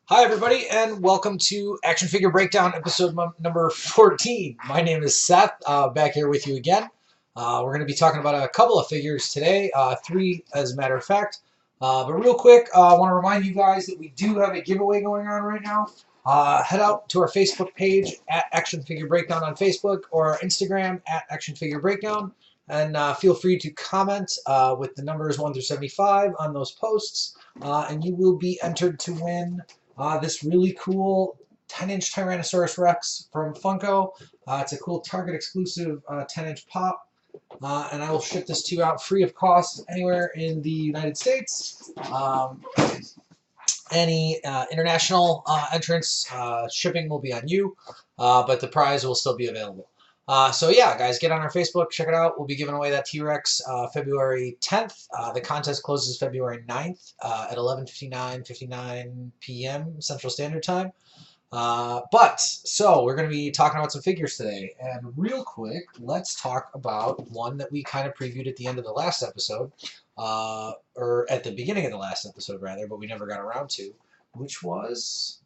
Hi, everybody, and welcome to Action Figure Breakdown episode number 14. My name is Seth, back here with you again. We're going to be talking about a couple of figures today, three as a matter of fact. But real quick, I want to remind you guys that we do have a giveaway going on right now. Head out to our Facebook page at Action Figure Breakdown on Facebook or our Instagram at Action Figure Breakdown. And feel free to comment with the numbers 1 through 75 on those posts, and you will be entered to win this really cool 10-inch Tyrannosaurus Rex from Funko. It's a cool Target exclusive 10-inch pop. And I will ship this to you out free of cost anywhere in the United States. Any international entrance, shipping will be on you, but the prize will still be available. So yeah, guys, get on our Facebook, check it out. We'll be giving away that T-Rex February 10th. The contest closes February 9th at 11:59 p.m. Central Standard Time. So we're going to be talking about some figures today. And real quick, let's talk about one that we kind of previewed at the end of the last episode, or at the beginning of the last episode, rather, but we never got around to, which was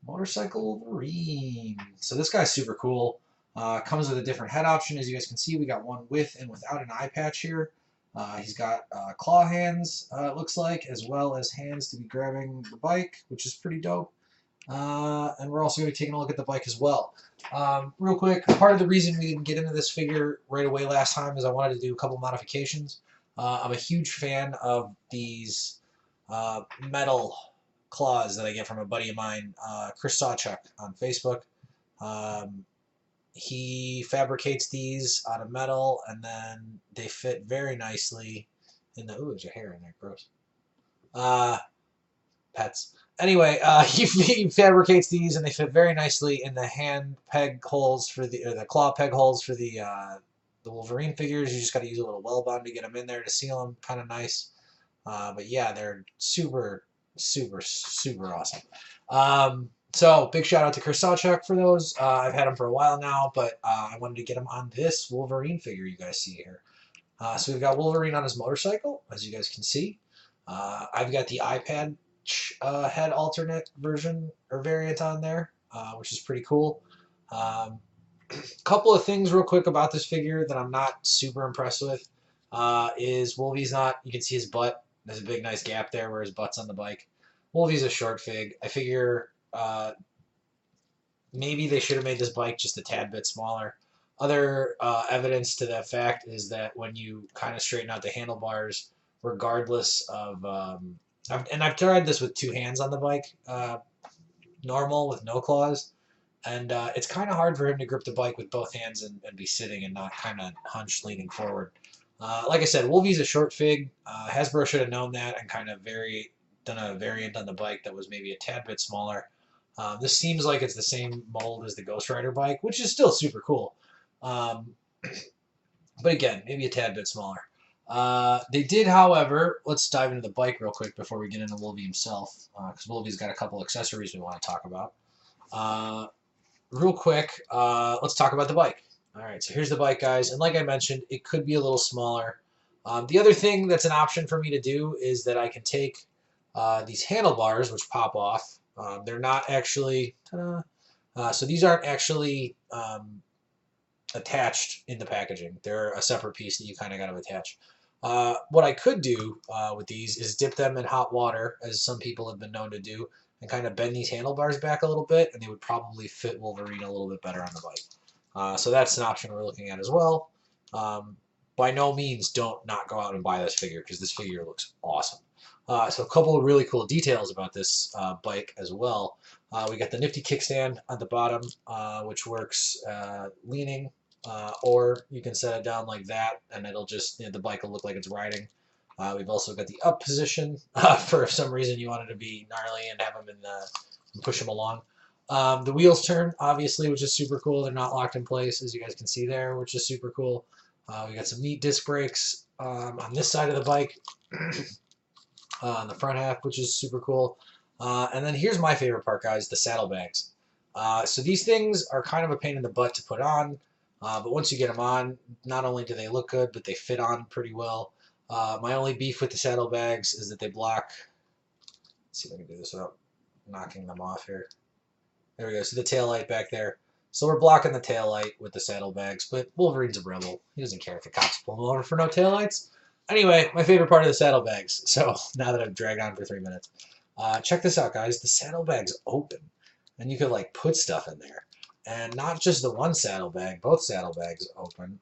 Motorcycle Wolverine. So this guy's super cool. Comes with a different head option. As you guys can see, we got one with and without an eye patch here. He's got claw hands, it looks like, as well as hands to be grabbing the bike, which is pretty dope. And we're also going to be taking a look at the bike as well. Real quick, part of the reason we didn't get into this figure right away last time is I wanted to do a couple modifications. I'm a huge fan of these metal claws that I get from a buddy of mine, Chris Sawchuk on Facebook. He fabricates these out of metal, and then they fit very nicely in the... Ooh, there's a hair in there. Gross. Pets. Anyway, he fabricates these, and they fit very nicely in the hand peg holes for or the claw peg holes for the Wolverine figures. You just got to use a little weld bond to get them in there to seal them. Kind of nice. But yeah, they're super, super, super awesome. So big shout out to Chris Sawchuk for those. I've had them for a while now, but I wanted to get them on this Wolverine figure you guys see here. So we've got Wolverine on his motorcycle, as you guys can see. I've got the iPad head alternate version or variant on there, which is pretty cool. Couple of things real quick about this figure that I'm not super impressed with is Wolvie's not, you can see his butt. There's a big nice gap there where his butt's on the bike. Wolvie's a short fig. I figure maybe they should have made this bike just a tad bit smaller. Other evidence to that fact is that when you kind of straighten out the handlebars, regardless of... I've tried this with two hands on the bike, normal with no claws, and it's kind of hard for him to grip the bike with both hands and be sitting and not kind of hunched leaning forward. Like I said, Wolvie's a short fig. Hasbro should have known that and kind of done a variant on the bike that was maybe a tad bit smaller. This seems like it's the same mold as the Ghost Rider bike, which is still super cool. But again, maybe a tad bit smaller. They did, however, let's dive into the bike real quick before we get into Wolvie himself, because Wolvie's got a couple accessories we want to talk about. Real quick, let's talk about the bike. All right, so here's the bike, guys, and like I mentioned, it could be a little smaller. The other thing that's an option for me to do is that I can take these handlebars, which pop off. They're not actually, so these aren't actually attached in the packaging. They're a separate piece that you kind of got to attach. What I could do with these is dip them in hot water, as some people have been known to do, and kind of bend these handlebars back a little bit, and they would probably fit Wolverine a little bit better on the bike. So that's an option we're looking at as well. By no means don't not go out and buy this figure, because this figure looks awesome. So a couple of really cool details about this bike as well. We got the nifty kickstand on the bottom, which works leaning, or you can set it down like that, and it'll just, the bike will look like it's riding. We've also got the up position. For some reason you wanted to be gnarly and have them and push them along. The wheels turn, obviously, which is super cool. They're not locked in place, as you guys can see there, which is super cool. We got some neat disc brakes on this side of the bike, on the front half, which is super cool. And then here's my favorite part, guys, the saddlebags. So these things are kind of a pain in the butt to put on, but once you get them on, not only do they look good, but they fit on pretty well. My only beef with the saddlebags is that they block... Let's see if I can do this up. knocking them off here. There we go. See the tail light back there. So we're blocking the tail light with the saddlebags, but Wolverine's a rebel. He doesn't care if the cops pull him over for no tail lights. Anyway, my favorite part of the saddlebags. So now that I've dragged on for 3 minutes, check this out, guys. The saddlebags open, and you could like put stuff in there, and not just the one saddlebag. Both saddlebags open,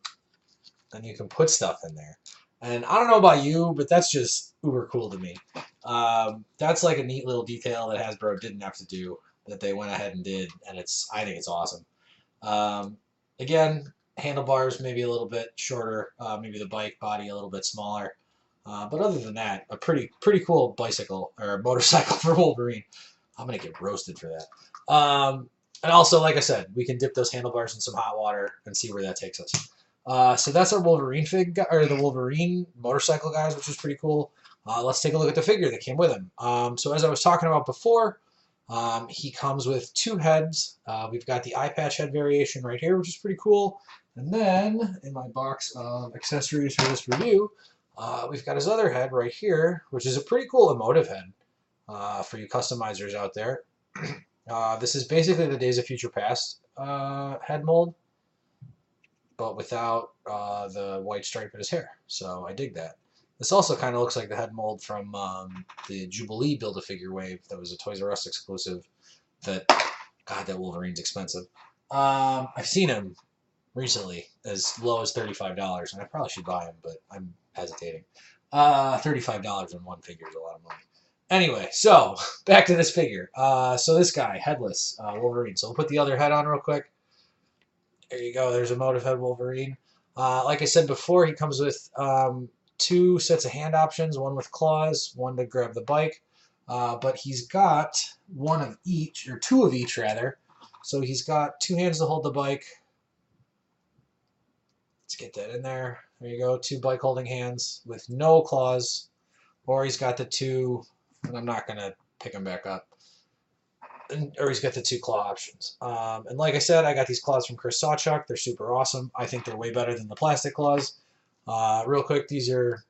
and you can put stuff in there. And I don't know about you, but that's just uber cool to me. That's like a neat little detail that Hasbro didn't have to do, that they went ahead and did, and I think it's awesome. Again, handlebars maybe a little bit shorter, maybe the bike body a little bit smaller. But other than that, a pretty cool bicycle or motorcycle for Wolverine. I'm gonna get roasted for that. And also, like I said, we can dip those handlebars in some hot water and see where that takes us. So that's our Wolverine fig, or the Wolverine motorcycle, guys, which is pretty cool. Let's take a look at the figure that came with him. So as I was talking about before, he comes with 2 heads. We've got the eye patch head variation right here, which is pretty cool. And then in my box of accessories for this review, we've got his other head right here, which is a pretty cool emotive head for you customizers out there. This is basically the Days of Future Past head mold, but without the white stripe in his hair. So I dig that. This also kind of looks like the head mold from the Jubilee Build-A-Figure wave that was a Toys R Us exclusive. God, that Wolverine's expensive. I've seen him recently as low as $35, and I probably should buy him, but I'm hesitating. $35 in one figure is a lot of money. Anyway, so back to this figure. So this guy, headless Wolverine. So we'll put the other head on real quick. There you go. There's a motive head Wolverine. Like I said before, he comes with 2 sets of hand options, one with claws, one to grab the bike. But he's got 1 of each, or 2 of each rather. So he's got 2 hands to hold the bike. Let's get that in there. There you go, 2 bike holding hands with no claws. Or he's got the 2, and I'm not going to pick them back up. Or he's got the 2 claw options. And like I said, I got these claws from Chris Sawchuk. They're super awesome. I think they're way better than the plastic claws. Real quick, these are,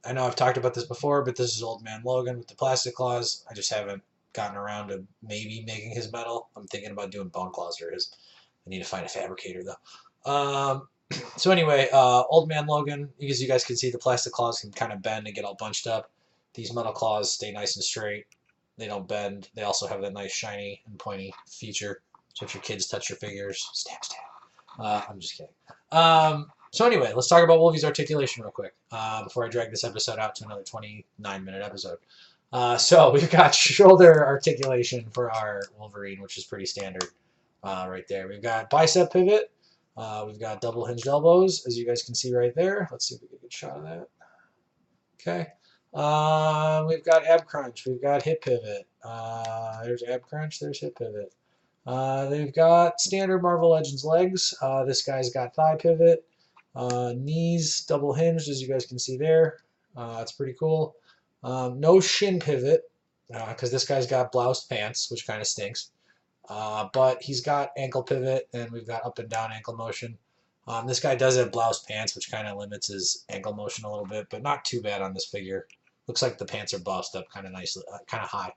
I know I've talked about this before, but this is Old Man Logan with the plastic claws. I just haven't gotten around to maybe making his metal. I'm thinking about doing bone claws for his. I need to find a fabricator, though. So anyway, Old Man Logan, as you guys can see, the plastic claws can kind of bend and get all bunched up. These metal claws stay nice and straight. They don't bend. They also have that nice shiny and pointy feature. So if your kids touch your figures, stab, stab. I'm just kidding. So anyway, let's talk about Wolvie's articulation real quick before I drag this episode out to another 29-minute episode. So we've got shoulder articulation for our Wolverine, which is pretty standard right there. We've got bicep pivot. We've got double hinged elbows, as you guys can see right there. Let's see if we get a good shot of that. Okay. We've got ab crunch. We've got hip pivot. There's ab crunch. There's hip pivot. They've got standard Marvel Legends legs. This guy's got thigh pivot. Knees double hinged, as you guys can see there. That's pretty cool. No shin pivot, because this guy's got bloused pants, which kind of stinks. But he's got ankle pivot, and we've got up and down ankle motion. This guy does have bloused pants, which kind of limits his ankle motion a little bit, but not too bad on this figure. Looks like the pants are bloused up kind of nicely, kind of high.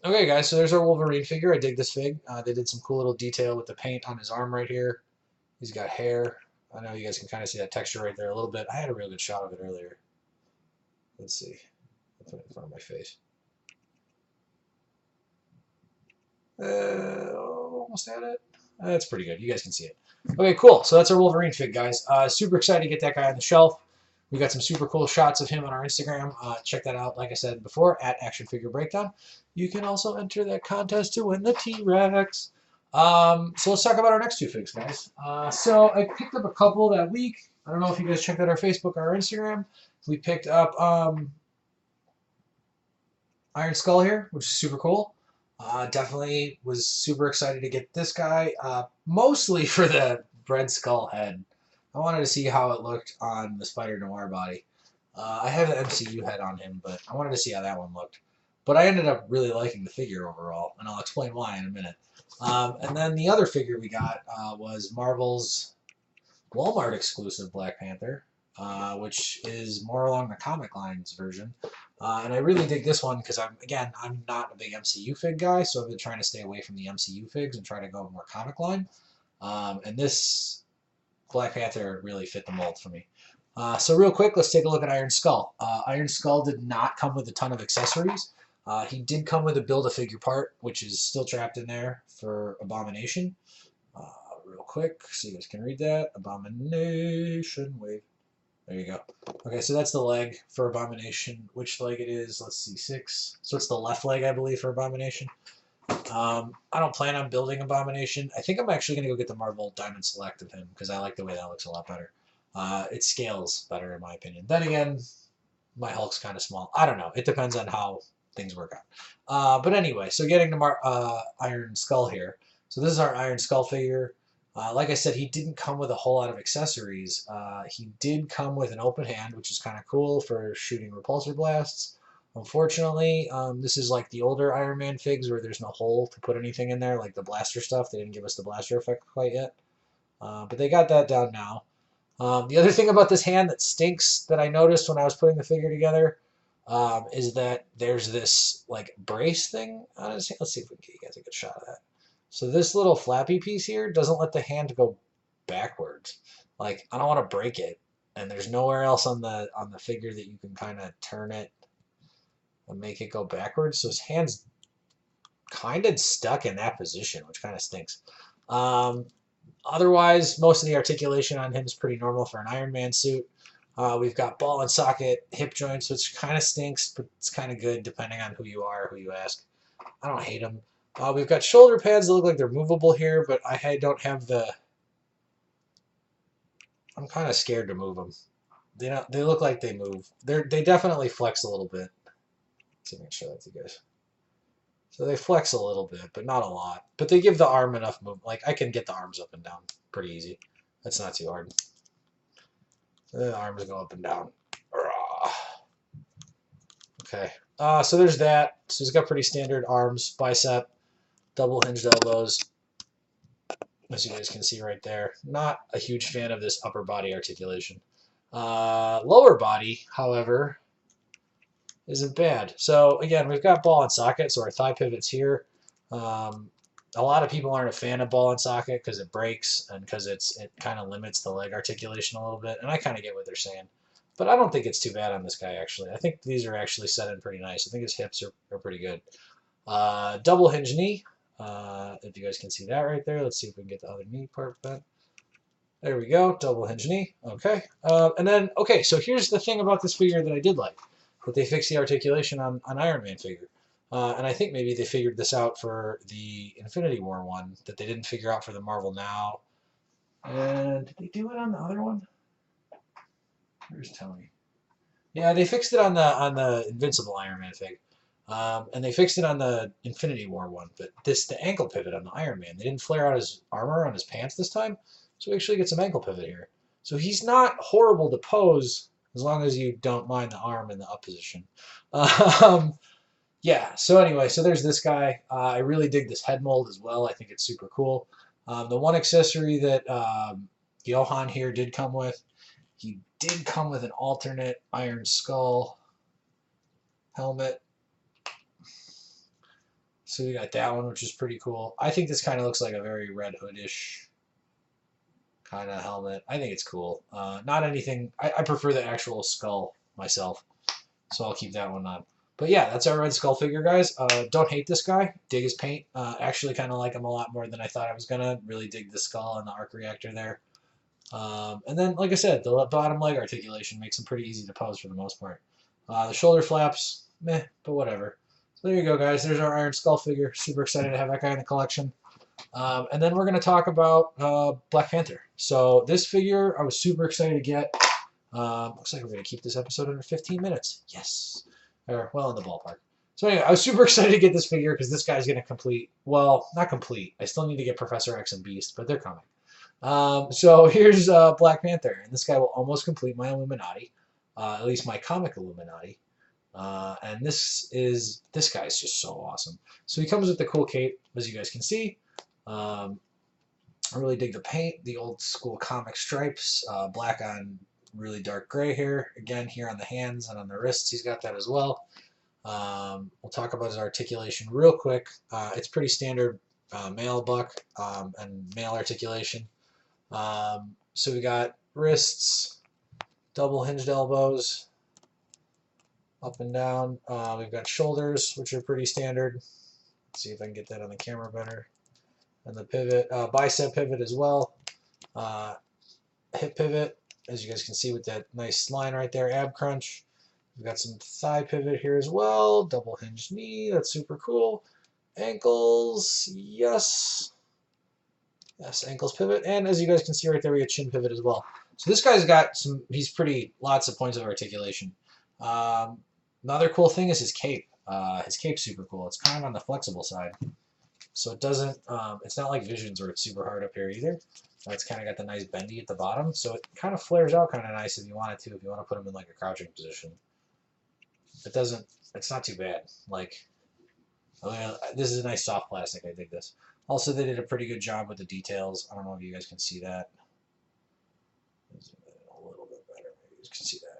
Okay, guys, so there's our Wolverine figure. I dig this fig. They did some cool little detail with the paint on his arm right here. He's got hair. I know you guys can kind of see that texture right there a little bit. I had a real good shot of it earlier. Let's see. I'll put it in front of my face. Almost had it. That's pretty good. You guys can see it. Okay, cool. So that's our Wolverine fig, guys. Super excited to get that guy on the shelf. We got some super cool shots of him on our Instagram. Check that out, like I said before, at Action Figure Breakdown. You can also enter that contest to win the T-Rex. So let's talk about our next 2 figs, guys. So I picked up a couple that week. I don't know if you guys checked out our Facebook or our Instagram. We picked up Iron Skull here, which is super cool. Definitely was super excited to get this guy, mostly for the Red Skull head. I wanted to see how it looked on the Spider Noir body. I have the MCU head on him, but I wanted to see how that one looked. But I ended up really liking the figure overall, and I'll explain why in a minute. And then the other figure we got was Marvel's Wal-Mart exclusive Black Panther, which is more along the comic lines version. And I really dig this one because I'm not a big MCU fig guy, so I've been trying to stay away from the MCU figs and try to go more comic line. And this Black Panther really fit the mold for me. So real quick, let's take a look at Iron Skull. Iron Skull did not come with a ton of accessories. He did come with a Build-A-Figure part, which is still trapped in there for Abomination. Real quick, so you guys can read that. Abomination, wave. There you go. Okay, so that's the leg for Abomination. Which leg it is? Let's see, 6. So it's the left leg, I believe, for Abomination. I don't plan on building Abomination. I think I'm actually going to go get the Marvel Diamond Select of him because I like the way that looks a lot better. It scales better in my opinion. Then again, my Hulk's kind of small. I don't know. It depends on how things work out. But anyway, so getting to Iron Skull here. So this is our Iron Skull figure. Like I said, he didn't come with a whole lot of accessories. He did come with an open hand, which is kind of cool for shooting repulsor blasts. Unfortunately, this is like the older Iron Man figs where there's no hole to put anything in there, like the blaster stuff. They didn't give us the blaster effect quite yet. But they got that down now. The other thing about this hand that stinks that I noticed when I was putting the figure together is that there's this like brace thing on his hand. Let's see if we can get you guys a good shot of that. So this little flappy piece here doesn't let the hand go backwards. Like, I don't want to break it, and there's nowhere else on the figure that you can kind of turn it and make it go backwards. So his hand's kind of stuck in that position, which kind of stinks. Otherwise, most of the articulation on him is pretty normal for an Iron Man suit. We've got ball and socket hip joints, which kind of stinks, but it's kind of good depending on who you are, who you ask. I don't hate them. We've got shoulder pads that look like they're movable here, but I don't have the... I'm kind of scared to move them. They look like they move. They definitely flex a little bit. Let's see if I can show that to you guys. So they flex a little bit, but not a lot. But they give the arm enough movement. Like, I can get the arms up and down pretty easy. That's not too hard. So the arms go up and down. Okay. So there's that. So he's got pretty standard arms, bicep, double hinged elbows, as you guys can see right there. Not a huge fan of this upper body articulation. Lower body, however, isn't bad. So again, we've got ball and socket, so our thigh pivot's here. A lot of people aren't a fan of ball and socket because it breaks and because it kind of limits the leg articulation a little bit, and I kind of get what they're saying. But I don't think it's too bad on this guy, actually. I think these are actually set in pretty nice. I think his hips are pretty good. Double hinge knee, if you guys can see that right there. Let's see if we can get the other knee part bent. There we go, double hinge knee. Okay. And then, okay, so here's the thing about this figure that I did like. That they fixed the articulation on Iron Man figure. And I think maybe they figured this out for the Infinity War one that they didn't figure out for the Marvel Now. And did they do it on the other one? Where's Tony? Yeah, they fixed it on the Invincible Iron Man fig. And they fixed it on the Infinity War one. But the ankle pivot on the Iron Man, they didn't flare out his armor on his pants this time. So we actually get some ankle pivot here. So he's not horrible to pose as long as you don't mind the arm in the up position. Yeah, so anyway, so there's this guy. I really dig this head mold as well. I think it's super cool. The one accessory that Johan here did come with, he did come with an alternate Iron Skull helmet. So we got that one, which is pretty cool. I think this kind of looks like a very Red Hood-ish kind of helmet. I think it's cool. Not anything... I prefer the actual skull myself, so I'll keep that one on. But yeah, that's our Red Skull figure, guys. Don't hate this guy. Dig his paint. Actually kind of like him a lot more than I thought I was going to. Really dig the skull and the arc reactor there. And then, like I said, the bottom leg articulation makes him pretty easy to pose for the most part. The shoulder flaps, meh, but whatever. So there you go, guys. There's our Iron Skull figure. Super excited to have that guy in the collection. And then we're going to talk about Black Panther. So this figure I was super excited to get. Looks like we're going to keep this episode under 15 minutes. Yes. Or, well, in the ballpark. So anyway, I was super excited to get this figure because this guy's going to complete, well, not complete. I still need to get Professor X and Beast, but they're coming. So here's Black Panther, and this guy will almost complete my Illuminati, at least my comic Illuminati. And this guy's just so awesome. So he comes with the cool cape, as you guys can see. I really dig the paint, the old school comic stripes, black on really dark gray hair. Again, here on the hands and on the wrists, he's got that as well. We'll talk about his articulation real quick. It's pretty standard male buck and male articulation. So we got wrists, double hinged elbows, up and down. We've got shoulders, which are pretty standard. Let's see if I can get that on the camera better. And the pivot, bicep pivot as well. Hip pivot, as you guys can see with that nice line right there, ab crunch. We've got some thigh pivot here as well. Double hinged knee, that's super cool. Ankles, yes. Yes, ankles pivot. And as you guys can see right there, we got chin pivot as well. So this guy's got some, he's lots of points of articulation. Another cool thing is his cape. His cape's super cool. It's kind of on the flexible side. So it doesn't, it's not like Vision's where it's super hard up here either. It's kind of got the nice bendy at the bottom. So it kind of flares out kind of nice if you want it to, if you want to put him in like a crouching position. It doesn't, it's not too bad. Like, this is a nice soft plastic. I dig this. Also, they did a pretty good job with the details. I don't know if you guys can see that. A little bit better. Maybe you can see that.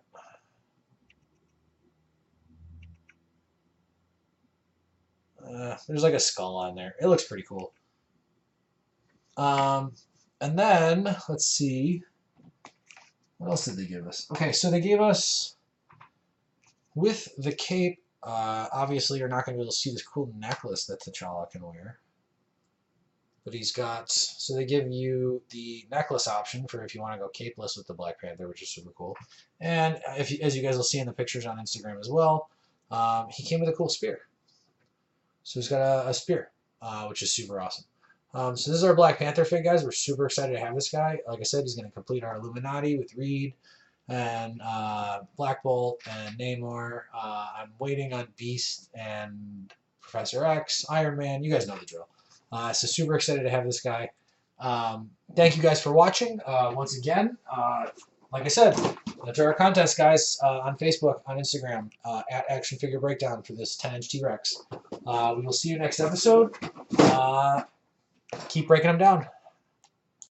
There's like a skull on there. It looks pretty cool. And then, let's see. What else did they give us? Okay, so they gave us, with the cape, obviously you're not going to be able to see this cool necklace that T'Challa can wear. But he's got, so they give you the necklace option for if you want to go capeless with the Black Panther, which is super cool. And if you, as you guys will see in the pictures on Instagram as well, he came with a cool spear. So he's got a spear, which is super awesome. So this is our Black Panther fig, guys. We're super excited to have this guy. Like I said, he's going to complete our Illuminati with Reed and Black Bolt and Namor. I'm waiting on Beast and Professor X, Iron Man. You guys know the drill. So super excited to have this guy. Thank you guys for watching. Once again, like I said, enter our contest, guys, on Facebook, on Instagram, at Action Figure Breakdown for this 10-inch T-Rex. We will see you next episode. Keep breaking them down.